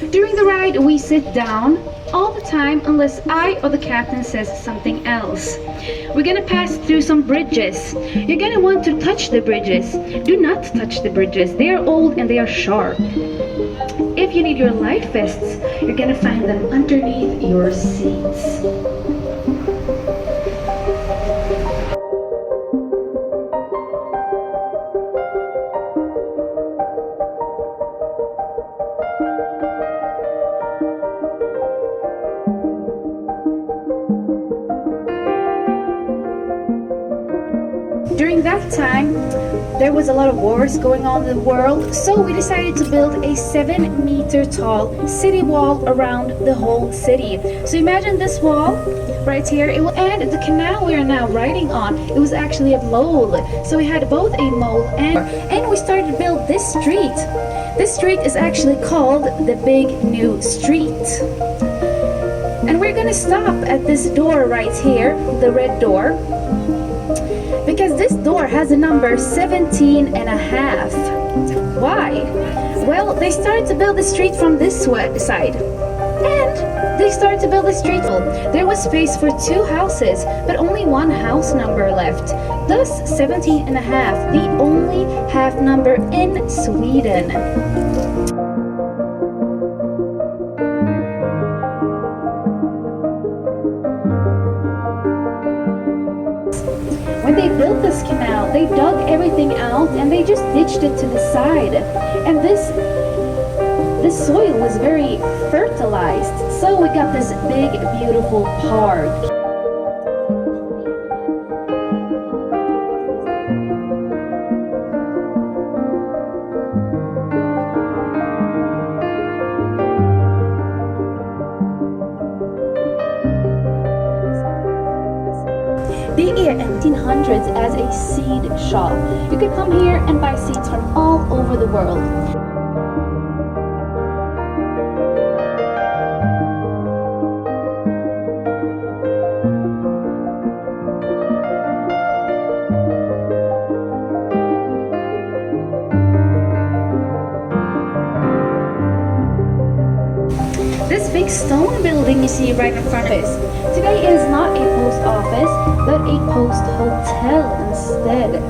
During the ride, we sit down all the time unless I or the captain says something else. We're gonna pass through some bridges. You're gonna want to touch the bridges. Do not touch the bridges. They are old and they are sharp. If you need your life vests, you're gonna find them underneath your seats. During that time, there was a lot of wars going on in the world, so we decided to build a 7-meter tall city wall around the whole city. So imagine this wall right here, and the canal we are now riding on, it was actually a mole. So we had both a mole and we started to build this street. This street is actually called the Big New Street. And we're gonna stop at this door right here, the red door, because this door has a number 17 and a half. Why? Well, they started to build the street from this side. And they started to build the street. There was space for 2 houses, but only 1 house number left. Thus, 17 and a half, the only half number in Sweden. When they built this canal, they dug everything out and they just ditched it to the side. And this soil was very fertilized, so we got this big, beautiful park. The year 1800s as a seed shop. You could come here and buy seeds from all over the world. This big stone building you see right in front of us today is not a post office, but a post hotel instead.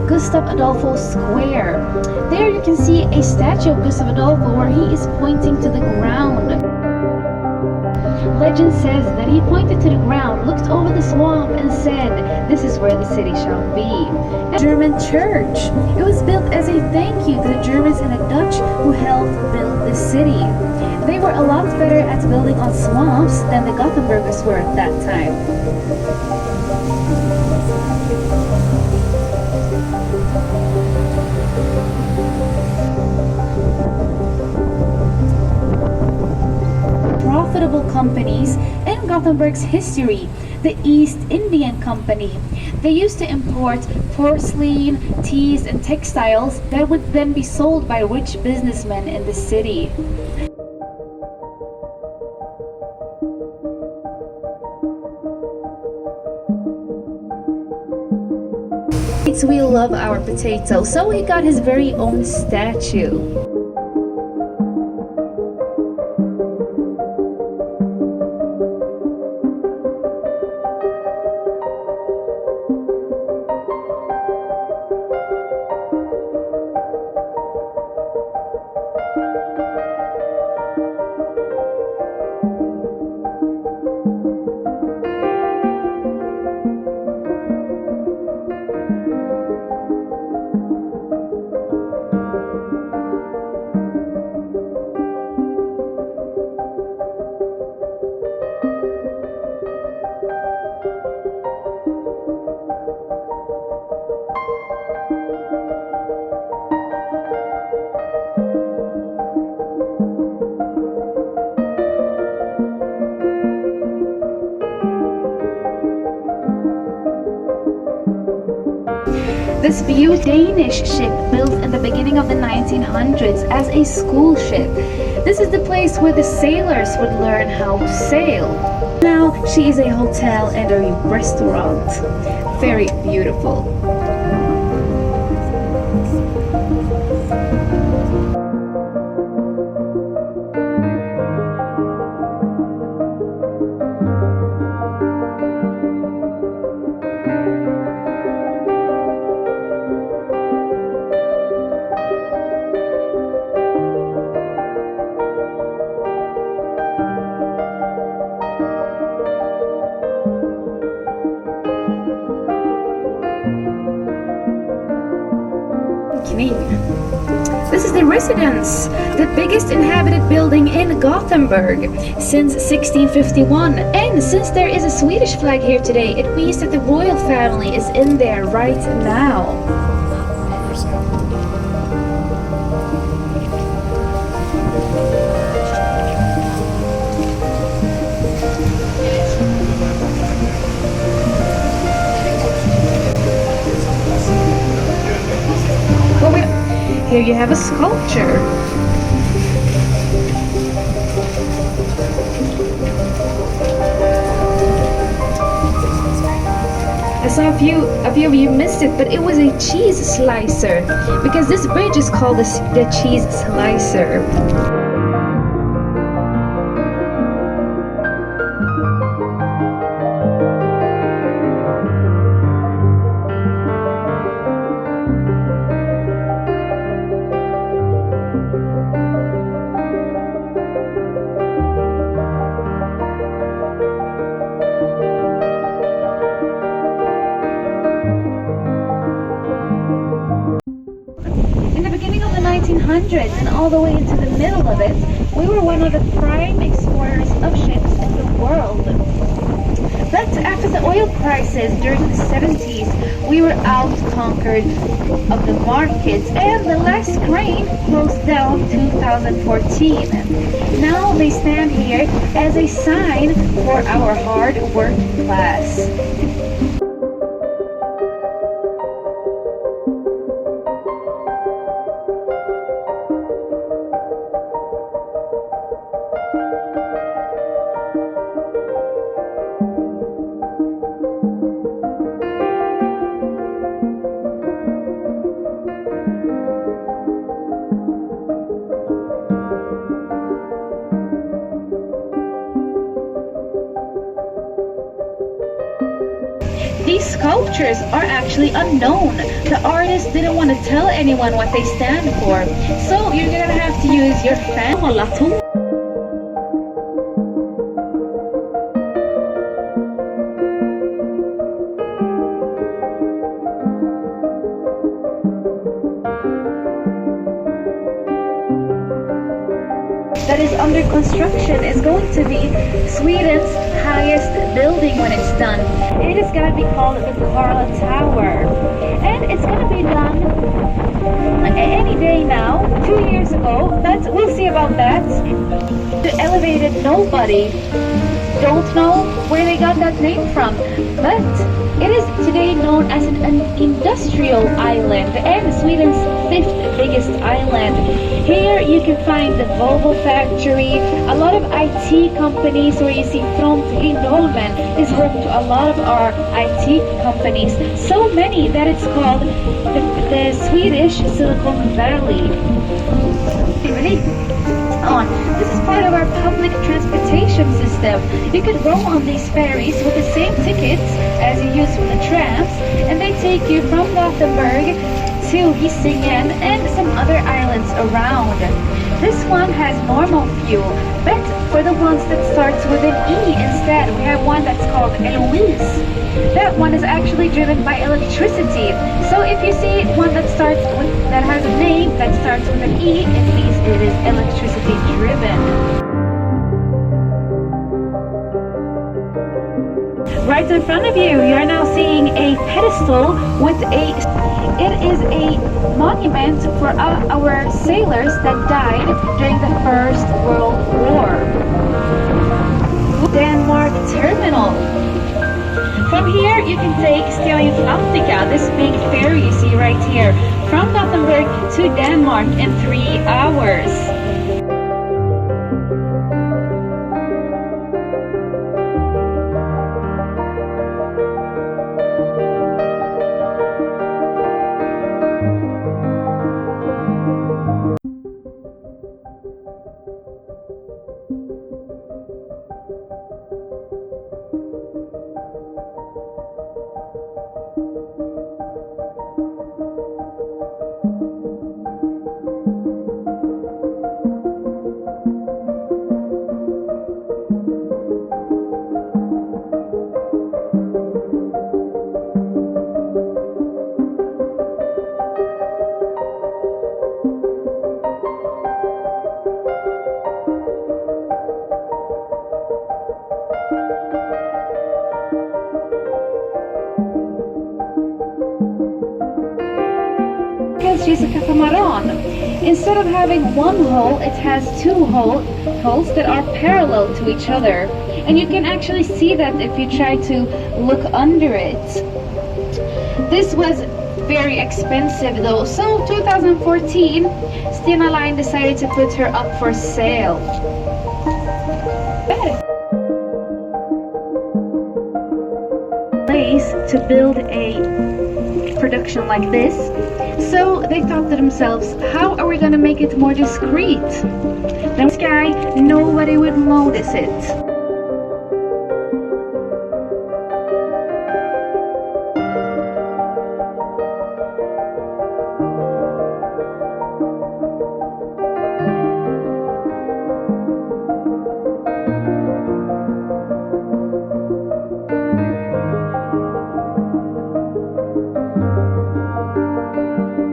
Gustav Adolfo Square. There you can see a statue of Gustav Adolfo where he is pointing to the ground. Legend says that he pointed to the ground, looked over the swamp and said, "This is where the city shall be." A German church. It was built as a thank you to the Germans and the Dutch who helped build the city. They were a lot better at building on swamps than the Gothenburgers were at that time. Profitable companies in Gothenburg's history, the East Indian Company. They used to import porcelain, teas, and textiles that would then be sold by rich businessmen in the city. We love our potato, so he got his very own statue. This beautiful Danish ship built in the beginning of the 1900s as a school ship. This is the place where the sailors would learn how to sail. Now she is a hotel and a restaurant. Very beautiful. This is the residence, the biggest inhabited building in Gothenburg since 1651. And since there is a Swedish flag here today, it means that the royal family is in there right now. Here you have a sculpture. I saw a few of you missed it, but it was a cheese slicer, because this bridge is called the cheese slicer. And all the way into the middle of it, we were one of the prime exporters of ships in the world. But after the oil crisis during the 70s, we were out-conquered of the markets, and the last crane closed down 2014. Now they stand here as a sign for our hard work class. These sculptures are actually unknown. The artist didn't want to tell anyone what they stand for. So you're gonna have to use your fan. That is under construction is going to be Sweden's highest building when it's done. It is going to be called the Carl Tower, and it's going to be done any day now. 2 years ago, but we'll see about that. The elevated nobody. Don't know where they got that name from, but it is today known as an industrial island and Sweden's 5th biggest island. Here you can find the Volvo factory, a lot of IT companies, where you see Front Lindholmen is home to a lot of our IT companies. So many that it's called the Swedish Silicon Valley. Ready? On. This is part of our public transportation system. You can roam on these ferries with the same tickets as you use for the trams, and they take you from Gothenburg to Hisingen and some other islands around. This one has normal fuel, but for the ones that starts with an E instead, we have one that's called Eloise. That one is actually driven by electricity. So if you see one that has a name that starts with an E, it means it is electricity driven. Right in front of you, you are now seeing a pedestal with it is a monument for our sailors that died during the First World War. Denmark Terminal. From here, you can take Stena Atlantica, this big ferry you see right here, from Gothenburg to Denmark in 3 hours. Because she's a catamaran. Instead of having one hull, it has two hulls that are parallel to each other. And you can actually see that if you try to look under it. This was very expensive though, so 2014, Stena Line decided to put her up for sale. Place to build a production like this, so they thought to themselves, how are we going to make it more discreet? Then sky, nobody would notice it.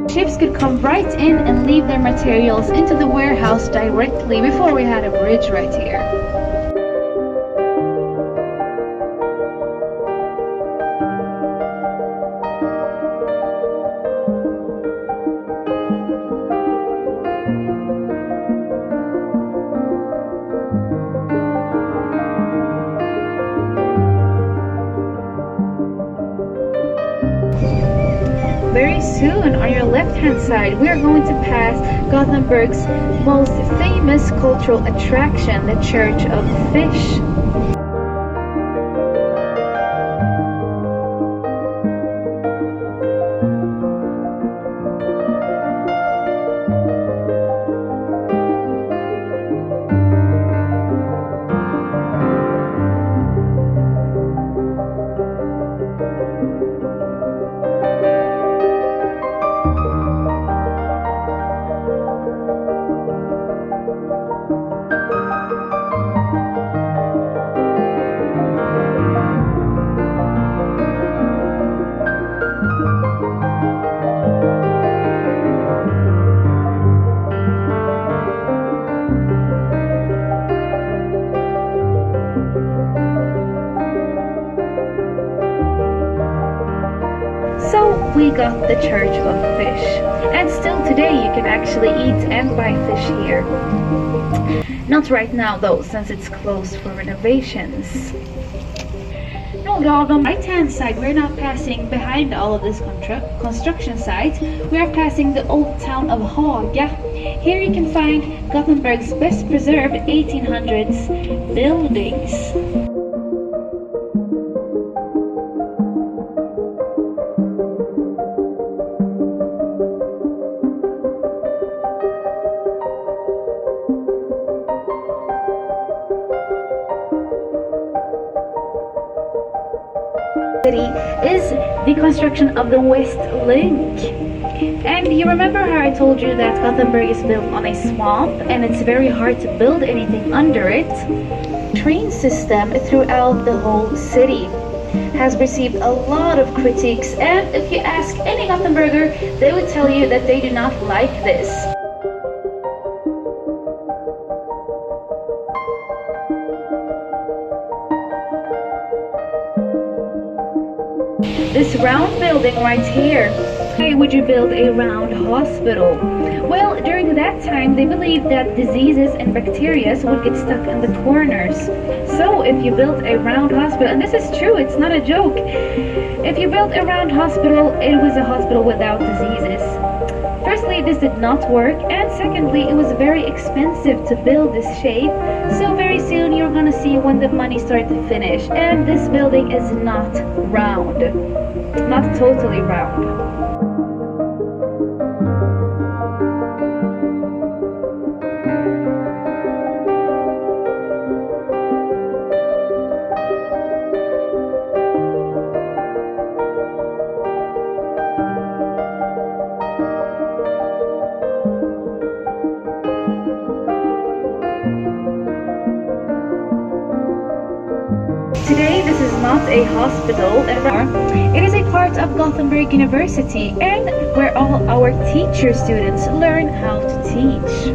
Ships could come right in and leave their materials into the warehouse directly before we had a bridge right here. Very soon, on your left-hand side, we are going to pass Gothenburg's most famous cultural attraction, the Church of Fish. So we got the Church of Fish, and still today you can actually eat and buy fish here. Not right now though, since it's closed for renovations. No, on the right hand side, we're not passing behind all of this construction site. We are passing the old town of Haga. Here you can find Gothenburg's best preserved 1800s buildings. Is the construction of the West Link. And you remember how I told you that Gothenburg is built on a swamp and it's very hard to build anything under it? Train system throughout the whole city has received a lot of critiques, and if you ask any Gothenburger, they would tell you that they do not like this. This round building right here Why would you build a round hospital? Well, during that time, they believed that diseases and bacteria would get stuck in the corners. So, if you built a round hospital, and this is true, it's not a joke, if you built a round hospital, it was a hospital without diseases. Firstly, this did not work, and secondly, it was very expensive to build this shape, so very soon you're gonna see when the money started to finish, and this building is not round, not totally round. Today, this is not a hospital anymore. It is a part of Gothenburg University and where all our teacher students learn how to teach.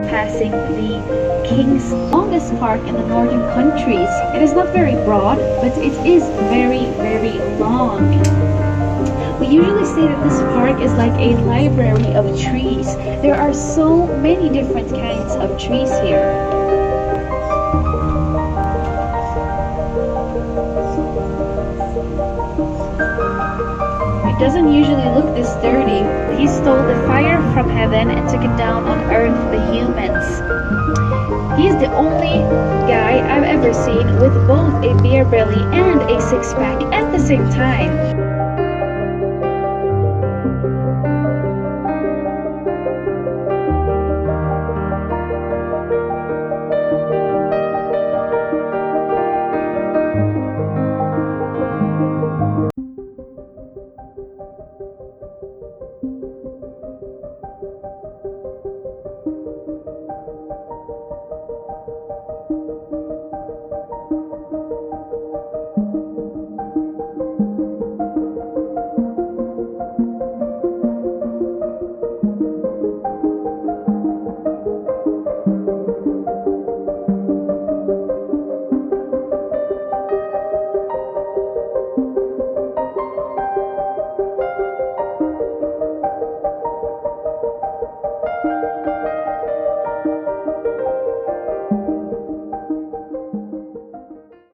Passing the King's longest park in the northern countries. It is not very broad, but it is very, very long. We usually say that this park is like a library of trees. There are so many different kinds of trees here. It doesn't usually look this dirty. He stole the fire from heaven and took it down on earth for the humans. He is the only guy I've ever seen with both a beer belly and a six-pack at the same time.